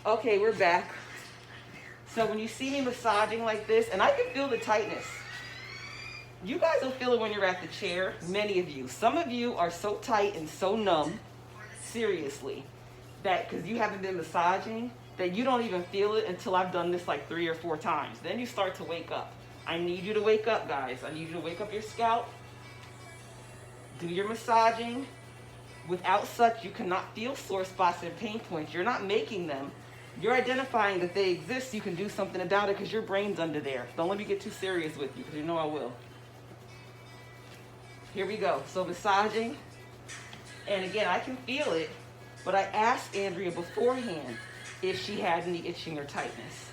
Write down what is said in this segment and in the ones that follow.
Okay, we're back. So when you see me massaging like this, and I can feel the tightness. You guys will feel it when you're at the chair, many of you. Some of you are so tight and so numb, seriously, that because you haven't been massaging, that you don't even feel it until I've done this like 3 or 4 times. Then you start to wake up. I need you to wake up, guys. I need you to wake up your scalp. Do your massaging. Without such, you cannot feel sore spots and pain points. You're not making them. You're identifying that they exist. You can do something about it because your brain's under there. Don't let me get too serious with you because you know I will. Here we go. So massaging. And again, I can feel it, but I asked Andrea beforehand if she had any itching or tightness.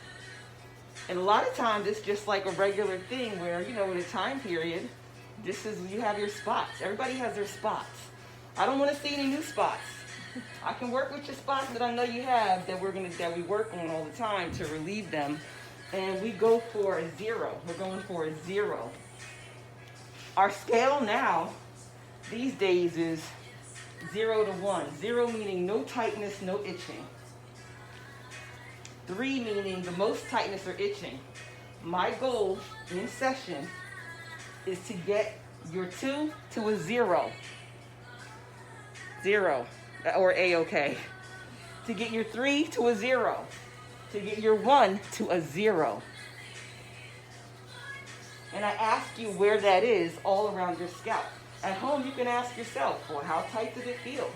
And a lot of times it's just like a regular thing where, you know, in a time period, this is, you have your spots. Everybody has their spots. I don't want to see any new spots. I can work with your spots that I know you have that we work on all the time to relieve them. And we go for a 0. We're going for a 0. Our scale now, these days, is 0 to 1. 0 meaning no tightness, no itching. 3 meaning the most tightness or itching. My goal in session is to get your 2 to a 0. 0, or A-OK. To get your 3 to a 0. To get your 1 to a 0. And I ask you where that is all around your scalp. At home, you can ask yourself, well, how tight does it feel?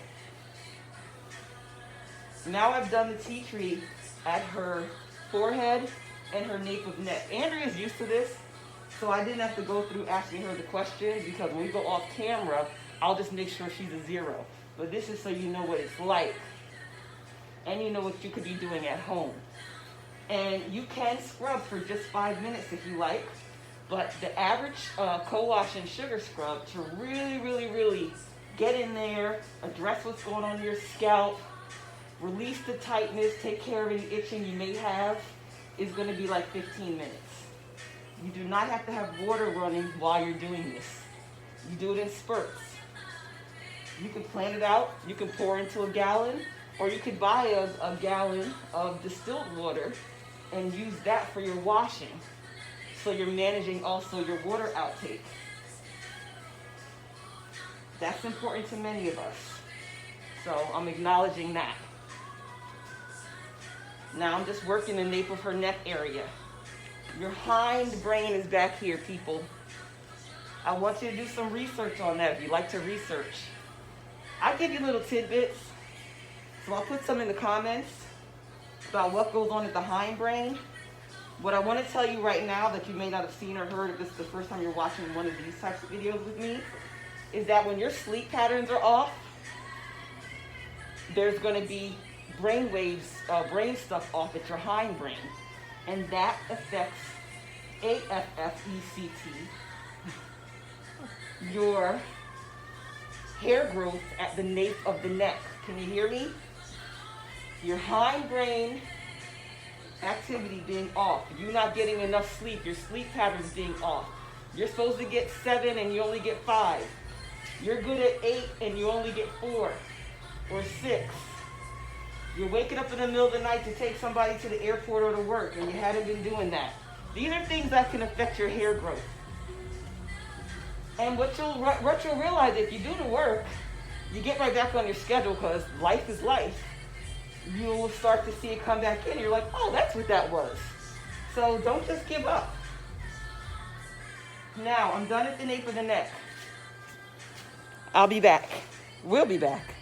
Now I've done the tea tree at her forehead and her nape of neck. Andrea's used to this, so I didn't have to go through asking her the question because when we go off camera, I'll just make sure she's a 0. But this is so you know what it's like. And you know what you could be doing at home. And you can scrub for just 5 minutes if you like. But the average co-wash and sugar scrub to really, really, really get in there, address what's going on in your scalp, release the tightness, take care of any itching you may have, is going to be like 15 minutes. You do not have to have water running while you're doing this. You do it in spurts. You can plan it out, you can pour into a gallon, or you could buy a gallon of distilled water and use that for your washing. So you're managing also your water outtake. That's important to many of us. So I'm acknowledging that. Now I'm just working the nape of her neck area. Your hind brain is back here, people. I want you to do some research on that if you like to research. I give you little tidbits. So I'll put some in the comments about what goes on at the hind brain. What I want to tell you right now that you may not have seen or heard, if this is the first time you're watching one of these types of videos with me, is that when your sleep patterns are off, there's going to be brain waves, brain stuff off at your hind brain. And that affects AFFECT, your hair growth at the nape of the neck. Can you hear me? Your hind brain activity being off. You're not getting enough sleep. Your sleep patterns being off. You're supposed to get 7 and you only get 5. You're good at 8 and you only get 4 or 6. You're waking up in the middle of the night to take somebody to the airport or to work and you hadn't been doing that. These are things that can affect your hair growth. And what you'll realize, if you do the work, you get right back on your schedule because life is life. You'll start to see it come back in. You're like, oh, that's what that was. So don't just give up. Now, I'm done at the nape of the neck. I'll be back. We'll be back.